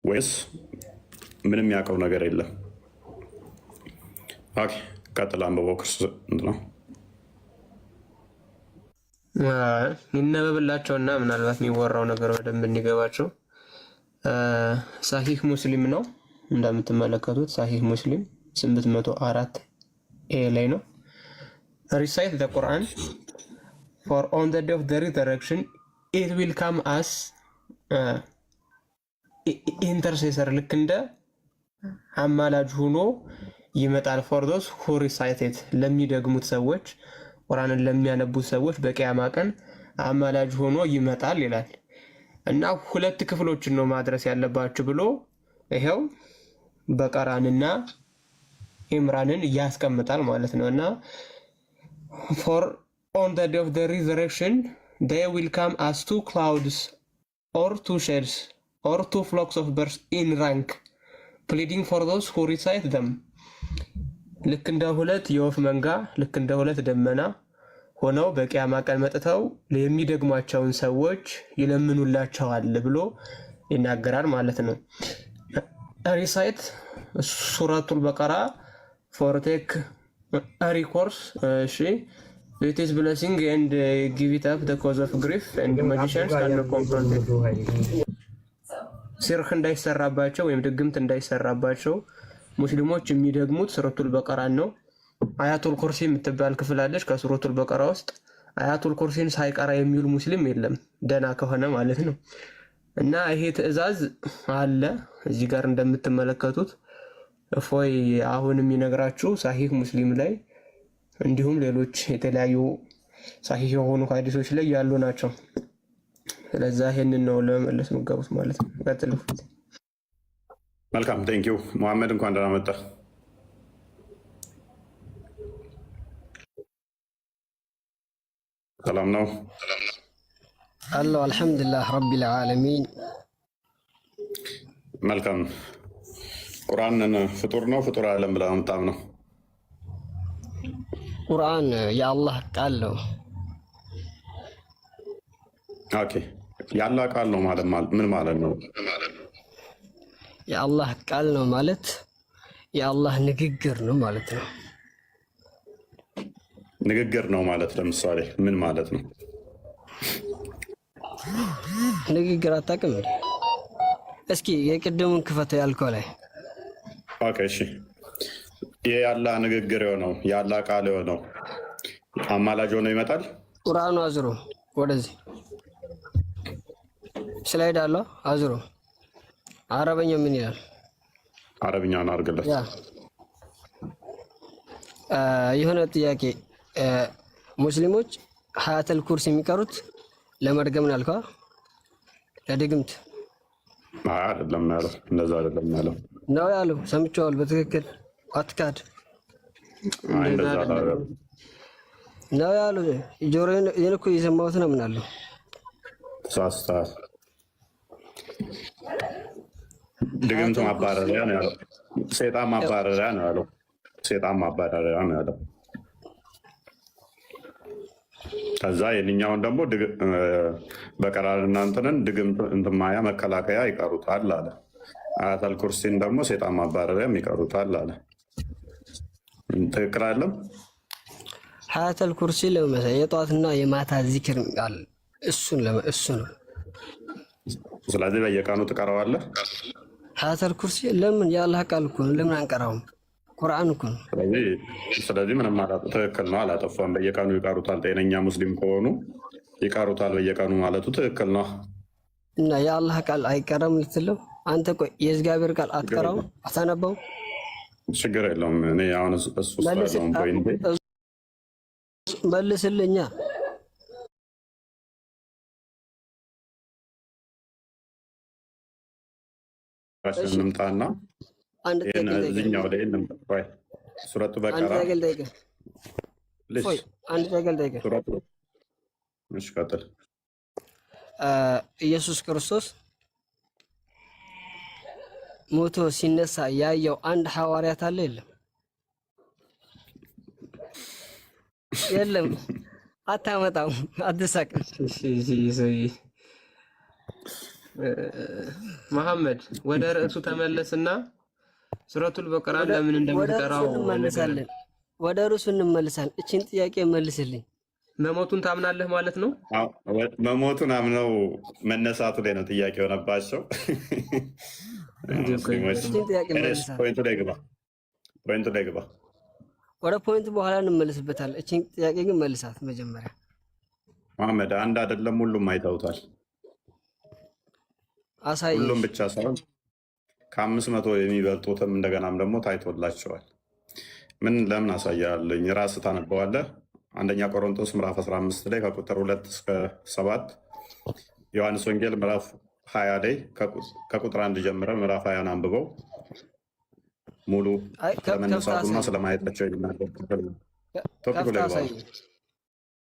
ወይስ ምንም ያውቀው ነገር የለም? ኦኬ ቀጥል። አንብበው ክርስቶስ ነው ይነበብላቸውና ምናልባት የሚወራው ነገር በደንብ እንዲገባቸው። ሳሂህ ሙስሊም ነው እንደምትመለከቱት፣ ሳሂህ ሙስሊም 804 ኤ ላይ ነው። ሪሳይት ዘ ቁርአን ፎር ኦን ዘ ዴይ ኦፍ ዘ ሪዘረክሽን ኢት ዊል ካም አስ ኢንተርሴሰር፣ ልክ እንደ አማላጅ ሆኖ ይመጣል። ፎር ዶዝ ሁ ሪሳይትድ፣ ለሚደግሙት ሰዎች፣ ቁርአንን ለሚያነቡት ሰዎች በቂያማ ቀን አማላጅ ሆኖ ይመጣል ይላል። እና ሁለት ክፍሎችን ነው ማድረስ ያለባችሁ ብሎ ይሄው በቀራንና ኢምራንን ያስቀምጣል ማለት ነው። እና ፎር ኦን ዘ ዴይ ኦፍ ዘ ሪዘረክሽን they will come as two clouds or two shades or two flocks of birds in rank pleading for those who recite them። ልክ እንደ ሁለት የወፍ መንጋ፣ ልክ እንደ ሁለት ደመና ሆነው በቂያማ ቀን መጥተው የሚደግሟቸውን ሰዎች ይለምኑላቸዋል ብሎ ይናገራል ማለት ነው። ሪሳይት ሱረቱል በቀራ ፎር ቴክ ሪኮርስ። እሺ it is blessing and give it up the cause of grief and magicians cannot confront it። ሲርክ እንዳይሰራባቸው ወይም ድግምት እንዳይሰራባቸው ሙስሊሞች የሚደግሙት ሱረቱል በቀራን ነው። አያቱል ኩርሲ የምትባል ክፍል አለች ከሱረቱል በቀራ ውስጥ። አያቱል ኩርሲን ሳይቀራ የሚውል ሙስሊም የለም ደና ከሆነ ማለት ነው። እና ይሄ ትዕዛዝ አለ እዚህ ጋር እንደምትመለከቱት። እፎይ አሁን የሚነግራችሁ ሳሂህ ሙስሊም ላይ እንዲሁም ሌሎች የተለያዩ ሳሂህ የሆኑ ሐዲሶች ላይ ያሉ ናቸው። ስለዛ ይሄንን ነው ለመመለስ መጋቡት ማለት ነው። ቀጥሉ። መልካም ቴንኪው መሐመድ፣ እንኳን ደህና መጣ። ሰላም ነው አላህ አልሐምዱሊላህ ረቢል ዓለሚን። መልካም። ቁርአንን ፍጡር ነው ፍጡር አይደለም ብለህ ነው የምታምነው? ቁርአን የአላህ ቃል ነው። ኦኬ የአላህ ቃል ነው ማለት ምን ማለት ነው? የአላህ ቃል ነው ማለት የአላህ ንግግር ነው ማለት ነው። ንግግር ነው ማለት ለምሳሌ ምን ማለት ነው? ንግግር አታውቅም እንዴ? እስኪ የቅድሙን ክፈተው ያልከው ላይ። ኦኬ እሺ፣ የአላህ ንግግር የሆነው የአላህ ቃል የሆነው አማላጅ ሆኖ ይመጣል። ቁርአኑ አዝሮ ወደዚህ ስላይድ አለው አዝሮ። አረበኛ ምን ይላል? አረብኛውን አድርግለት። የሆነ ጥያቄ ሙስሊሞች ሀያተል ኩርሲ የሚቀሩት ለመድገም ነው ያልከው? ለድግምት አይደለም ያለው፣ እንደዛ አይደለም ያለው ነው ያለው። ሰምቼዋለሁ በትክክል አትካድ ነው ያለው። ጆሮዬን እኮ የሰማሁት ነው። ምን አለው ሳስታስ ድግምት ማባረሪያ ነው ያለው። ሰይጣን ማባረሪያ ነው ያለው። ሰይጣን ማባረሪያ ነው ያለው። ከዛ የኛውን ደግሞ በቀራንና እንትንን ድግምት እንትን ማያ መከላከያ ይቀሩታል አለ። አያተል ኩርሲን ደግሞ ሰይጣን ማባረሪያም ይቀሩታል አለ። ትክክል አይደለም? ሀያተል ኩርሲ ለመሰለኝ የጧትና የማታ ዚክር ቃል እሱ ነው። ስለዚህ በየቀኑ ትቀረዋለህ። ሀያተል ኩርሲ ለምን የአላህ ቃል እኮ ነው። ለምን አንቀራውም? ቁርአን እኮ ነው። ስለዚህ ምንም ትክክል ነው፣ አላጠፋም። በየቀኑ ይቀሩታል። ጤነኛ ሙስሊም ከሆኑ ይቀሩታል በየቀኑ ማለቱ ትክክል ነው። እና የአላህ ቃል አይቀረም ልትለው አንተ? ቆይ የእግዚአብሔር ቃል አትቀራው አታነበው? ችግር የለውም። እኔ አሁን እሱ መልስልኛ። እንምጣና እዚህኛው ላይ ሱረቱ በቀራ ኢየሱስ ክርስቶስ ሞቶ ሲነሳ ያየው አንድ ሐዋርያት አለ? የለም። አታመጣም፣ አትሳቅ። መሐመድ ወደ ርዕሱ ተመለስና ሱረቱል በቀራን ለምን እንደምትቀራው እንመለሳለን። ወደ ርዕሱ እንመለሳለን። እቺን ጥያቄ መልስልኝ። መሞቱን ታምናለህ ማለት ነው? መሞቱን አምነው መነሳቱ ላይ ነው ጥያቄ የሆነባቸው። ፖይንቱ ላይ ግባ። ወደ ፖይንቱ በኋላ እንመለስበታለን። እቺን ጥያቄ ግን መልሳት መጀመሪያ። መሐመድ አንድ አይደለም፣ ሁሉም አይተውታል። አሳይ። ሁሉም ብቻ ሳይሆን ከ500 የሚበልጡትም እንደገናም ደግሞ ታይቶላቸዋል። ምን ለምን አሳያለኝ? ራስ ታነበዋለህ። አንደኛ ቆሮንቶስ ምዕራፍ 15 ላይ ከቁጥር 2 እስከ 7፣ ዮሐንስ ወንጌል ምዕራፍ 20 ላይ ከቁጥር 1 ጀምረ ምዕራፍ 20 አንብበው ሙሉ ስለመነሳቱና ስለማየታቸው የሚናገር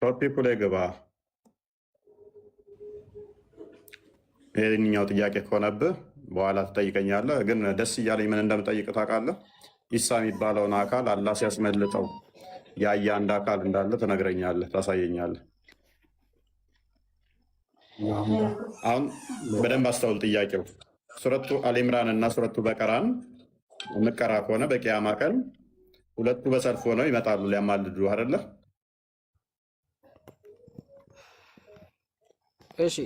ቶፒኩ ላይ ግባ። ይህኛው ጥያቄ ከሆነብህ በኋላ ትጠይቀኛለህ። ግን ደስ እያለኝ ምን እንደምጠይቅ ታውቃለህ? ኢሳ የሚባለውን አካል አላህ ሲያስመልጠው ያየ አንድ አካል እንዳለ ትነግረኛለህ፣ ታሳየኛለህ። አሁን በደንብ አስተውል። ጥያቄው ሱረቱ አልኢምራን እና ሱረቱ በቀራን እንቀራ ከሆነ በቂያማ ቀን ሁለቱ በሰልፍ ሆነው ይመጣሉ ሊያማልዱ አይደለ? እሺ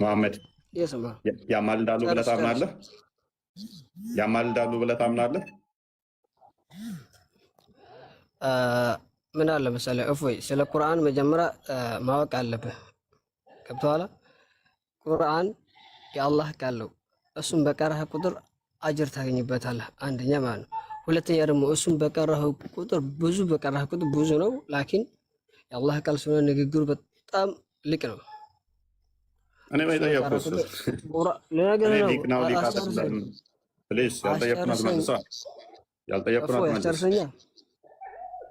መሐመድ ያማልዳሉ ብለህ ታምናለህ? ያማልዳሉ ብለህ ታምናለህ? ምን አለ መሰለህ እፎይ፣ ስለ ቁርአን መጀመሪያ ማወቅ አለብህ። ገብቶሃል? ቁርአን የአላህ ቃል ነው። እሱም በቀራህ ቁጥር አጅር ታገኝበታለህ። አንደኛ ማለት ነው። ሁለተኛ ደግሞ እሱም በቀራህ ቁጥር ብዙ ነው። ላኪን የአላህ ቃል ስለሆነ ንግግሩ በጣም ልቅ ነው። እኔ ባይጠየቁስ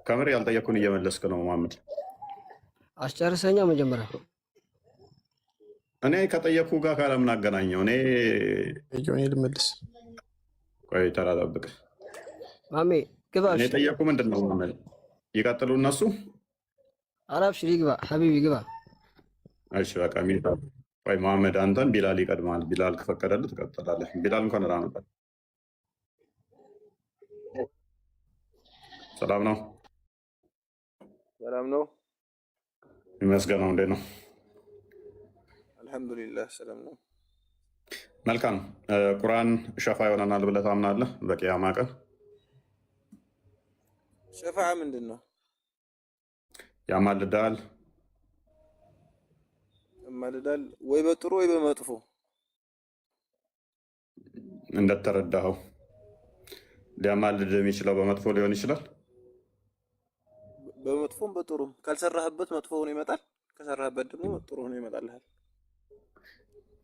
ከምር ያልጠየኩን እየመለስክ ነው መሐመድ። አስጨርሰኛ መጀመሪያ እኔ ከጠየኩ ጋር ካለምን አገናኘው? እኔ ልመልስ። ቆይ ተራ ጠብቅ ማሜ ግባ። እኔ ጠየኩ ምንድን ነው መሐመድ? ይቀጥሉ እነሱ። አብሽር ይግባ ሐቢቢ ግባ። እሺ በቃ ሚታ። ቆይ መሐመድ አንተን ቢላል ይቀድማል። ቢላል ከፈቀደልህ ትቀጥላለህ። ቢላል እንኳን ራ ነበር። ሰላም ነው? ሰላም ነው ይመስገነው። እንዴት ነው? አልሐምዱሊላህ ሰላም ነው። መልካም። ቁርአን ሸፋ ይሆነናል ብለህ ታምናለህ? በቂያማ ቀን ሸፋ ምንድን ነው? ያማልዳል። ያማልዳል ወይ በጥሩ ወይ በመጥፎ እንደተረዳኸው። ሊያማልድ የሚችለው በመጥፎ ሊሆን ይችላል። በመጥፎም በጥሩም። ካልሰራህበት መጥፎ ሆኖ ይመጣል፣ ከሰራህበት ደግሞ ጥሩ ሆኖ ይመጣልሃል።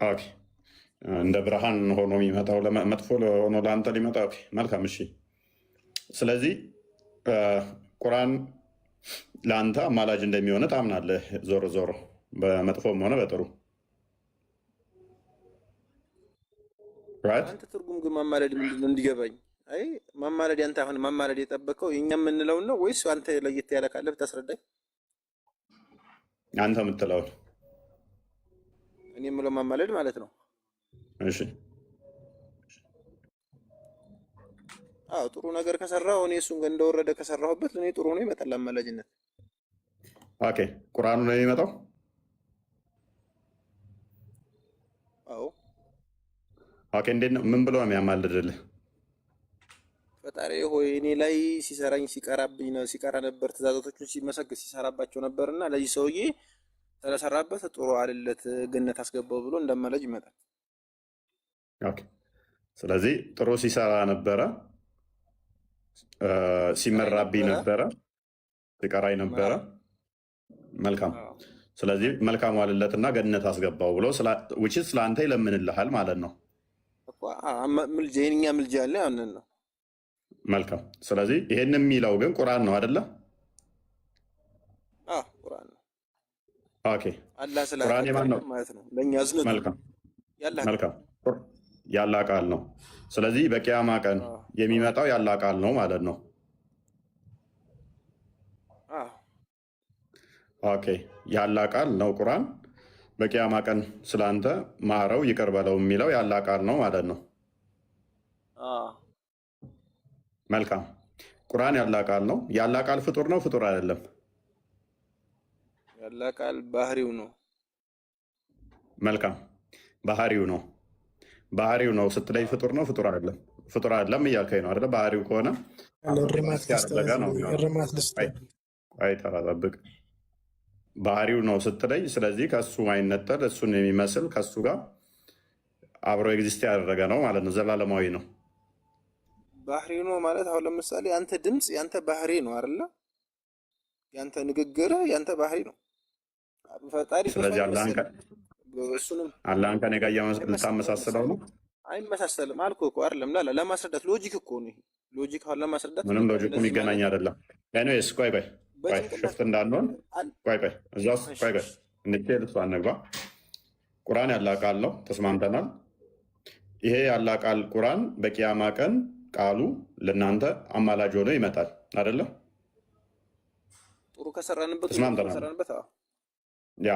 ኦኬ። እንደ ብርሃን ሆኖ የሚመጣው መጥፎ ሆኖ ለአንተ ሊመጣ። ኦኬ መልካም። እሺ ስለዚህ ቁርአን ለአንተ አማላጅ እንደሚሆነ ታምናለህ። ዞሮ ዞሮ በመጥፎም ሆነ በጥሩ። አንተ ትርጉም ግን ማማለድ ምንድን ነው እንዲገባኝ። አይ ማማለድ ያንተ አሁን ማማለድ የጠበቀው የኛ የምንለው ነው ወይስ አንተ ለየት ያለ ካለ ብታስረዳኝ? አንተ የምትለውን። እኔ የምለው ማማለድ ማለት ነው። እሺ አዎ ጥሩ ነገር ከሰራው እኔ እሱን እንደወረደ ከሰራሁበት ለኔ ጥሩ ነው ይመጣል አማላጅነት። ኦኬ ቁርአኑ ነው የሚመጣው? አዎ። ኦኬ እንዴት ነው? ምን ብሎ ነው የሚያማልድልህ? ፈጣሪ ሆይ እኔ ላይ ሲሰራኝ ሲቀራብኝ ነው ሲቀራ ነበር፣ ትእዛዛቶቹን ሲመሰግስ ሲሰራባቸው ነበርና ለዚህ ሰውዬ ስለሰራበት ጥሩ አይደለት ገነት አስገባው ብሎ እንደማለጅ ይመጣል። ኦኬ ስለዚህ ጥሩ ሲሰራ ነበረ፣ ሲመራብኝ ነበረ፣ ሲቀራኝ ነበረ። መልካም። ስለዚህ መልካም ዋልለትና ገነት አስገባው ብሎ which is ስለአንተ ይለምንልሃል ማለት ነው እኮ ምልጃ የኛ ምልጃ ያለ ያንን ነው። መልካም። ስለዚህ ይሄን የሚለው ግን ቁርአን ነው አይደለ? ቁርአን ነው። ኦኬ አላህ ስለ ቁርአን የማን ነው ማለት ነው? ለኛ ዝነት። መልካም መልካም። ያላ ቃል ነው። ስለዚህ በቂያማ ቀን የሚመጣው ያላ ቃል ነው ማለት ነው። ኦኬ ያላ ቃል ነው ቁርአን። በቂያማ ቀን ስለአንተ ማረው ይቅር በለው የሚለው የአላህ ቃል ነው ማለት ነው። መልካም። ቁርአን የአላህ ቃል ነው። የአላህ ቃል ፍጡር ነው ፍጡር አይደለም? የአላህ ቃል ባህሪው ነው። መልካም። ባህሪው ነው። ባህሪው ነው ስትለይ ፍጡር ነው ፍጡር አይደለም? ፍጡር አይደለም እያልከኝ ነው አይደለ? ባህሪው ከሆነ ያደረገ ነው። ቆይ ተራ ጠብቅ። ባህሪው ነው ስትለይ፣ ስለዚህ ከሱ ማይነጠል እሱን የሚመስል ከሱ ጋር አብሮ ኤግዚስት ያደረገ ነው ማለት ነው። ዘላለማዊ ነው። ባህሪው ነው ማለት አሁን ለምሳሌ ያንተ ድምፅ ያንተ ባህሪ ነው አይደለ? ያንተ ንግግር ያንተ ባህሪ ነው። ፈጣሪ ስለዚህ አላህን ከኔ ጋር ልታመሳስለው ነው? አይመሳሰልም አልኩህ እኮ አይደለም። ለማስረዳት ሎጂክ እኮ ነው። ሎጂክ አሁን ለማስረዳት ምንም ሎጂኩ የሚገናኝ አይደለም። ኤኒዌይስ ቆይ ሽፍት እንዳንሆን ቆይ እንዴት ልትዋ አንግባ። ቁርአን ያላህ ቃል ነው፣ ተስማምተናል። ይሄ ያላህ ቃል ቁርአን በቂያማ ቀን ቃሉ ለእናንተ አማላጅ ሆኖ ይመጣል አይደለ? ጥሩ ከሰራንበት ተስማምተናል። ያ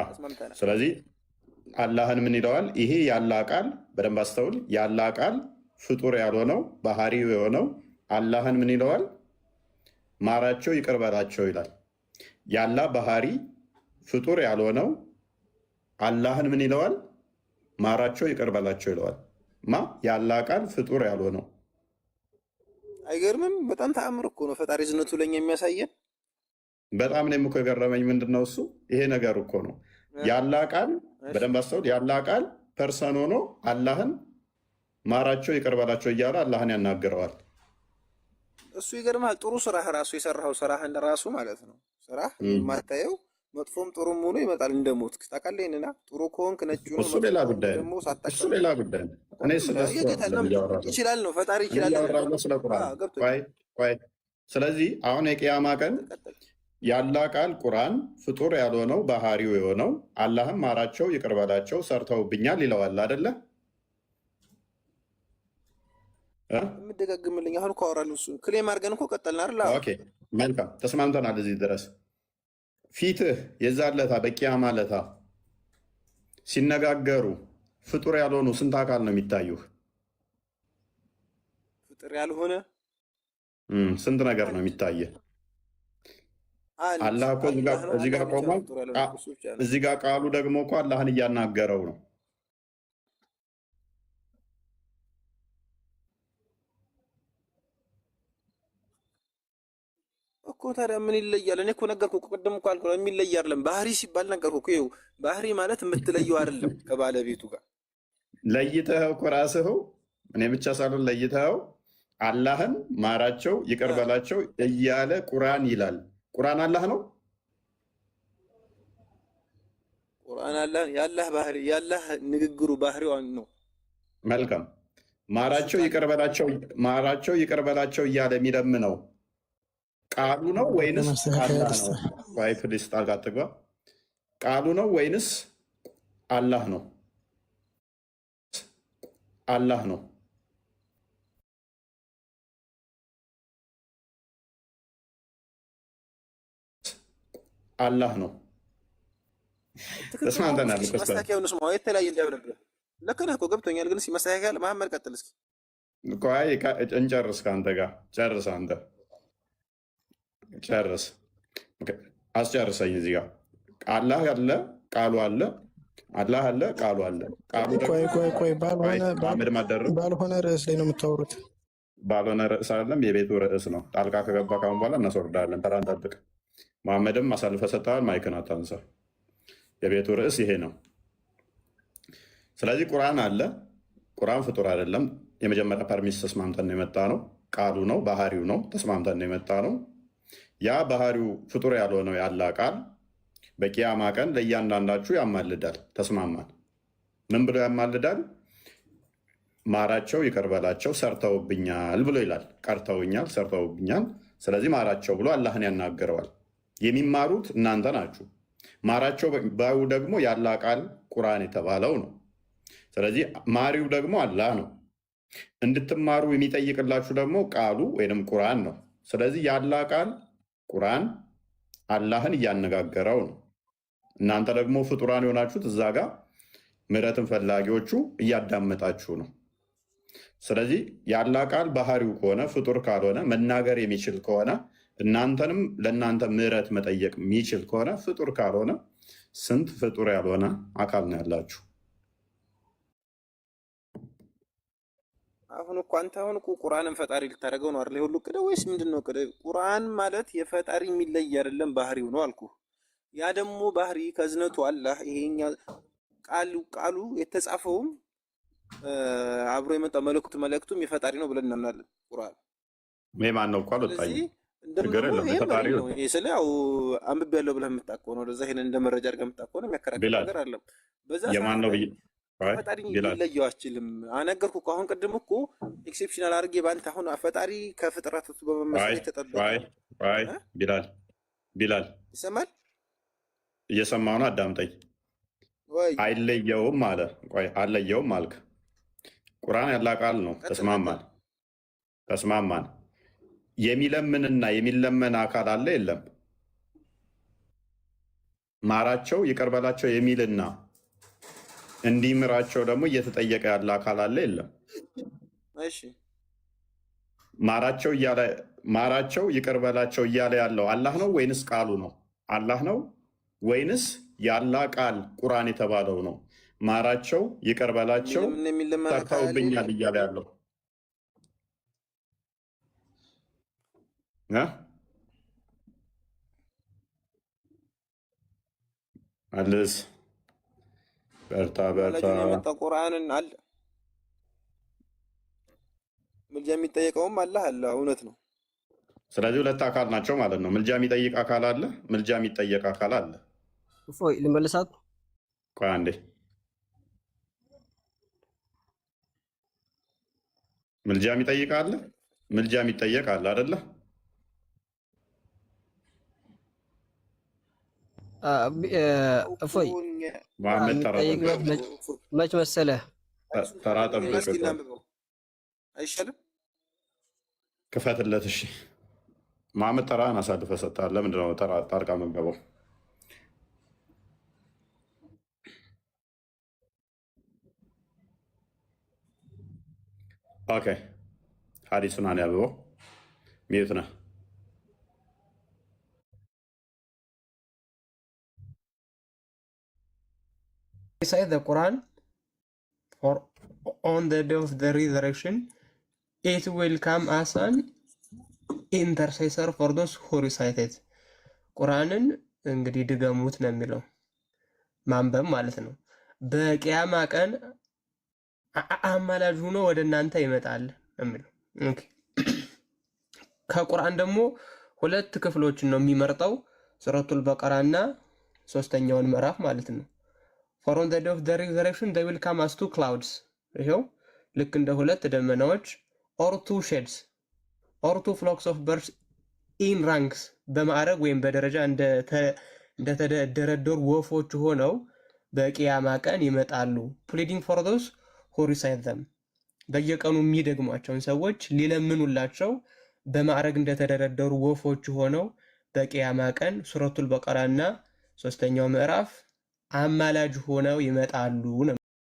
ስለዚህ አላህን ምን ይለዋል? ይሄ ያላህ ቃል በደንብ አስተውል። ያላህ ቃል ፍጡር ያልሆነው ባህሪው የሆነው አላህን ምን ይለዋል? ማራቸው ይቅር በላቸው ይላል። ያላህ ባህሪ ፍጡር ያልሆነው አላህን ምን ይለዋል? ማራቸው ይቅር በላቸው ይለዋል። ያላህ ቃል ፍጡር ያልሆነው። አይገርምም? በጣም ተአምር እኮ ነው ፈጣሪ ዝነቱ ለኛ የሚያሳየን። በጣም እኔም እኮ የገረመኝ ምንድን ነው እሱ ይሄ ነገር እኮ ነው። ያላህ ቃል በደንብ አስተውል። ያላህ ቃል ፐርሰን ሆኖ አላህን ማራቸው ይቅር በላቸው እያለ አላህን ያናግረዋል። እሱ ይገርማል። ጥሩ ስራህ ራሱ የሰራኸው ስራህን ራሱ ማለት ነው። ስራህ የማታየው መጥፎም ጥሩም ሆኖ ይመጣል እንደሞትክ ታውቃለህ። ይሄንና ጥሩ ከሆንክ ነጭ ነው እሱ ሌላ ጉዳይ ነው። እሱ ሌላ ጉዳይ ነው። እኔ ስለሱ ይችላል ነው ፈጣሪ ይችላል ስለ ቁርአን ቆይ። ስለዚህ አሁን የቂያማ ቀን ያላህ ቃል ቁርአን ፍጡር ያልሆነው ባህሪው የሆነው አላህም ማራቸው ይቅር በላቸው ሰርተውብኛል ይለዋል አይደለ? የምደጋግምልኝ አሁን እኮ አወራን። እሱ ክሌም አድርገን እኮ ቀጠልን አይደል? ኦኬ መልካም ተስማምተናል እዚህ ድረስ። ፊትህ የዛን ለታ በቂያማ ለታ ሲነጋገሩ ፍጡር ያልሆኑ ስንት አካል ነው የሚታዩህ? ፍጡር ያልሆነ ስንት ነገር ነው የሚታየህ? አላህ እኮ እዚህ ጋር ቆሟል። እዚህ ጋር ቃሉ ደግሞ እኮ አላህን እያናገረው ነው። እኮ ታዲያ ምን ይለያል? እኔ እኮ ነገርኩህ እኮ ቅድም እኮ አልኩህ የሚለይ አይደለም። ባህሪ ሲባል ነገርኩህ እኮ። ይኸው ባህሪ ማለት የምትለየው አይደለም ከባለቤቱ ጋር ለይተኸው እኮ ራስህ እኔ ብቻ ሳልሆን ለይተኸው አላህን ማራቸው ይቅር በላቸው እያለ ቁርአን ይላል። ቁርአን አላህ ነው። ቁርአን አላህ ያላህ ባህሪ ያላህ ንግግሩ ባህሪው ነው። መልካም ማራቸው ይቅር በላቸው እያለ የሚለምነው ቃሉ ነው ወይንስ አላህ ነው? ዋይ ፕሊስ ጣልቃ አትግባ። ቃሉ ነው ወይንስ አላህ ነው? አላህ ነው። አላህ ነው። ተስማምተናል። ማስተካከያውን ስማ። የተለያየ እንዳይሆንብህ ልክ ነህ እኮ ገብቶኛል። ግን ሲመስተካከል መሐመድ ቀጥል እስኪ። ቆይ እንጨርስ። ከአንተ ጋር ጨርስ። አንተ ጨርስ። አስጨርሰኝ። እዚህ ጋር አላህ አለ፣ ቃሉ አለ። አላህ አለ፣ ቃሉ አለ። ቆይ ባልሆነ ርዕስ ላይ ነው የምታወሩት። ባልሆነ ርዕስ አይደለም፣ የቤቱ ርዕስ ነው። ጣልቃ ከገባ ካሁን በኋላ እናስወርዳለን። ተራ እንጠብቅ። መሐመድም አሳልፈ ሰጥተዋል። ማይክን አታንሳ። የቤቱ ርዕስ ይሄ ነው። ስለዚህ ቁርአን አለ። ቁርአን ፍጡር አይደለም። የመጀመሪያ ፐርሚስ ተስማምተን የመጣ ነው። ቃሉ ነው፣ ባህሪው ነው። ተስማምተን የመጣ ነው። ያ ባህሪው ፍጡር ያልሆነው ያላህ ቃል በቂያማ ቀን ለእያንዳንዳችሁ ያማልዳል። ተስማማን። ምን ብሎ ያማልዳል? ማራቸው ይቅር በላቸው ሰርተውብኛል ብሎ ይላል። ቀርተውኛል፣ ሰርተውብኛል። ስለዚህ ማራቸው ብሎ አላህን ያናግረዋል። የሚማሩት እናንተ ናችሁ። ማራቸው ባዩ ደግሞ ያላህ ቃል ቁርአን የተባለው ነው። ስለዚህ ማሪው ደግሞ አላህ ነው። እንድትማሩ የሚጠይቅላችሁ ደግሞ ቃሉ ወይም ቁርአን ነው። ስለዚህ ያላህ ቃል ቁርአን አላህን እያነጋገረው ነው። እናንተ ደግሞ ፍጡራን የሆናችሁት እዛ ጋር ምሕረትን ፈላጊዎቹ እያዳመጣችሁ ነው። ስለዚህ የአላህ ቃል ባህሪው ከሆነ ፍጡር ካልሆነ መናገር የሚችል ከሆነ እናንተንም ለእናንተ ምሕረት መጠየቅ የሚችል ከሆነ ፍጡር ካልሆነ ስንት ፍጡር ያልሆነ አካል ነው ያላችሁ? አሁን እኮ አንተ አሁን እኮ ቁርአንን ፈጣሪ ልታደርገው ነው አይደል? ሁሉ ቅደ ወይስ ምንድነው? ቅደ ቁርአን ማለት የፈጣሪ የሚለይ አይደለም ባህሪው ነው አልኩ። ያ ደግሞ ባህሪ ከዝነቱ አላህ ይሄኛ ቃሉ የተጻፈውም አብሮ የመጣው መልእክቱም የፈጣሪ ነው ብለን እናምናለን። ቁርአን ማን ነው ቃል ወጣኝ ስለ ያው አንብቤያለሁ ብለህ የምታውቀው ነው። ለዛ ይሄን እንደ መረጃ አድርገህ የምታውቀው ነው። የሚያከራክር ነገር አለም። በዛ ፈጣሪ ሊለየው አችልም። አነገርኩ እኮ አሁን ቅድም እኮ ኤክሴፕሽናል አድርጌ በአንተ አሁን ፈጣሪ ከፍጥረቱ በመመሰል የተጠበቀ ቢላል ይሰማል። እየሰማሁ ነው፣ አዳምጠኝ። አይለየውም አለ። ቆይ አለየውም አልክ። ቁርአን ያላ ቃል ነው። ተስማማን። የሚለምንና የሚለመን አካል አለ የለም? ማራቸው ይቅር በላቸው የሚልና እንዲምራቸው ደግሞ እየተጠየቀ ያለ አካል አለ የለም? እሺ ማራቸው ይቅር በላቸው እያለ ያለው አላህ ነው ወይንስ ቃሉ ነው? አላህ ነው ወይንስ የአላህ ቃል ቁርአን የተባለው ነው? ማራቸው ይቅር በላቸው ሰርተውብኛል እያለ ያለው አልስ በርታ ቁርአንን አለ ምልጃ የሚጠየቀውም አላህ አለ። እውነት ነው። ስለዚህ ሁለት አካል ናቸው ማለት ነው። ምልጃ የሚጠይቅ አካል አለ፣ ምልጃ የሚጠየቅ አካል አለ። እፎይ ልመልሳት። ቆይ አንዴ። ምልጃ የሚጠይቅ አለ፣ ምልጃ የሚጠየቅ አለ አይደለ? እፎይ መች መሰለህ ተራ ጠብቅ አይሻልም? ክፈትለት። እሺ መሐመድ ተራህን አሳልፈህ ሰጥተሃል። ለምንድን ነው ጣልቃ የምትገባው? ኦኬ ሀዲሱን አንብበው። ሚዩት ነህ። Recite the Quran or on the day of the resurrection, it will come as an intercessor for those who recite it. ቁርአንን እንግዲህ ድገሙት ነው የሚለው፣ ማንበብ ማለት ነው። በቂያማ ቀን አማላጅ ሆኖ ወደ እናንተ ይመጣል የሚለው። ኦኬ ከቁርአን ደግሞ ሁለት ክፍሎችን ነው የሚመርጠው፣ ሱረቱል በቀራና ሶስተኛውን ምዕራፍ ማለት ነው። For on the day of the resurrection they will come as two clouds. ይሄው ልክ እንደ ሁለት ደመናዎች or two shades or two flocks of birds in ranks በማዕረግ ወይም በደረጃ እንደተደረደሩ ወፎች ሆነው በቂያማ ቀን ይመጣሉ። pleading for those who recite them በየቀኑ የሚደግሟቸውን ሰዎች ሊለምኑላቸው በማዕረግ እንደተደረደሩ ወፎች ሆነው በቂያማ ቀን ሱረቱል በቀራና ሶስተኛው ምዕራፍ አማላጅ ሆነው ይመጣሉ ነው።